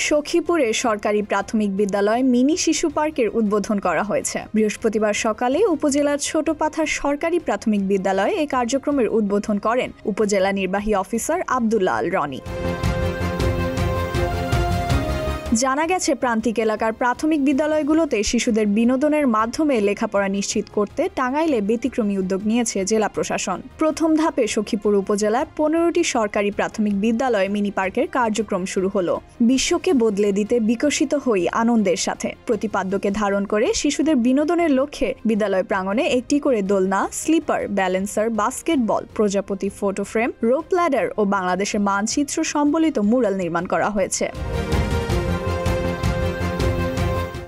সখীপুরে সরকারি প্রাথমিক বিদ্যালয় মিনি শিশু পার্কের উদ্বোধন করা হয়েছে। বৃহস্পতিবার সকালে উপজেলার ছোটপাথার সরকারি প্রাথমিক বিদ্যালয়ে এই কার্যক্রমের উদ্বোধন করেন উপজেলা নির্বাহী অফিসার আব্দুল্লাহ আল রনি। জানা গেছে, প্রান্তিক এলাকার প্রাথমিক বিদ্যালয়গুলোতে শিশুদের বিনোদনের মাধ্যমে লেখাপড়া নিশ্চিত করতে টাঙ্গাইলে ব্যতিক্রমী উদ্যোগ নিয়েছে জেলা প্রশাসন। প্রথম ধাপে সখীপুর উপজেলার 15টি সরকারি প্রাথমিক বিদ্যালয়ে মিনি পার্কের কার্যক্রম শুরু হলো। বিশ্বকে বদলে দিতে বিকশিত হই আনন্দের সাথে প্রতিপাদ্যকে ধারণ করে শিশুদের বিনোদনের লক্ষ্যে বিদ্যালয় প্রাঙ্গণে একটি করে দোলনা, স্লিপার, ব্যালেন্সার, বাস্কেটবল, প্রজাপতি ফটো ফ্রেম, রোপ ল্যাডার ও বাংলাদেশের মানচিত্র সম্বলিত মুরাল নির্মাণ করা হয়েছে।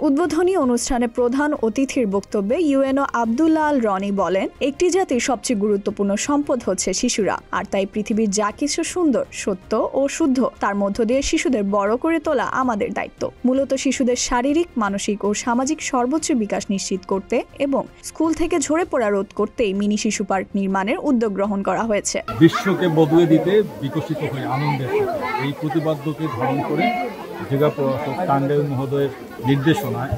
উদ্বোধনী অনুষ্ঠানে প্রধান অতিথির বক্তব্যে ইউএনও আব্দুল্লাহ আল রনি বলেন, একটি জাতির সবচেয়ে গুরুত্বপূর্ণ সম্পদ হচ্ছে শিশুরা, আর তাই পৃথিবীর যা কিছু সুন্দর, সত্য ও শুদ্ধ তার মধ্য দিয়ে শিশুদের বড় করে তোলা আমাদের দায়িত্ব। মূলত শিশুদের শারীরিক, মানসিক ও সামাজিক সর্বোচ্চ বিকাশ নিশ্চিত করতে এবং স্কুল থেকে ঝরে পড়া রোধ করতেই মিনি শিশু পার্ক নির্মাণের উদ্যোগ গ্রহণ করা হয়েছে। বিশ্বকে বদলে দিতে বিকশিত হয়ে আনন্দের এই প্রতিপাদ্যকে ধারণ করে জেলা প্রশাসক টাঙ্গাইল মহোদয়ের নির্দেশনায়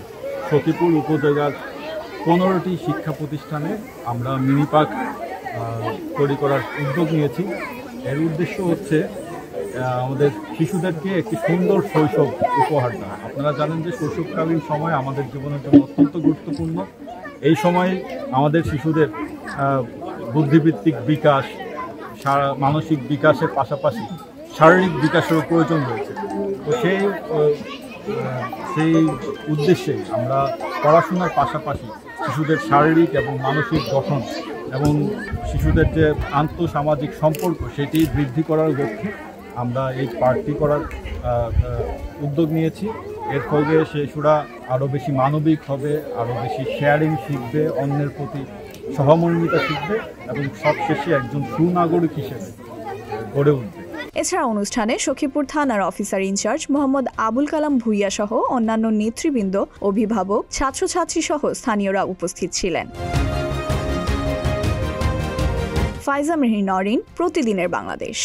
সখীপুর উপজেলার 15টি শিক্ষা প্রতিষ্ঠানে আমরা মিনি পার্ক তৈরি করার উদ্যোগ নিয়েছি। এর উদ্দেশ্য হচ্ছে আমাদের শিশুদেরকে একটি সুন্দর শৈশব উপহার দেওয়া। আপনারা জানেন যে শৈশবকালীন সময় আমাদের জীবনের জন্য অত্যন্ত গুরুত্বপূর্ণ। এই সময় আমাদের শিশুদের বুদ্ধিভিত্তিক বিকাশ, মানসিক বিকাশের পাশাপাশি শারীরিক বিকাশেরও প্রয়োজন রয়েছে। তো সেই উদ্দেশ্যে আমরা পড়াশোনার পাশাপাশি শিশুদের শারীরিক এবং মানসিক গঠন এবং শিশুদের যে আন্তঃসামাজিক সম্পর্ক সেটি বৃদ্ধি করার লক্ষ্যে আমরা এই পার্কটি করার উদ্যোগ নিয়েছি। এর ফলে শিশুরা আরও বেশি মানবিক হবে, আরও বেশি শেয়ারিং শিখবে, অন্যের প্রতি সহমর্মিতা শিখবে এবং সবশেষে একজন সুনাগরিক হিসেবে গড়ে উঠবে। এছাড়া অনুষ্ঠানে সখীপুর থানার অফিসার ইনচার্জ মোহাম্মদ আবুল কালাম ভুইয়া সহ অন্যান্য নেতৃবৃন্দ, অভিভাবক, ছাত্রছাত্রী সহ স্থানীয়রা উপস্থিত ছিলেন। ফাইজা মেহরিন, প্রতিদিনের বাংলাদেশ।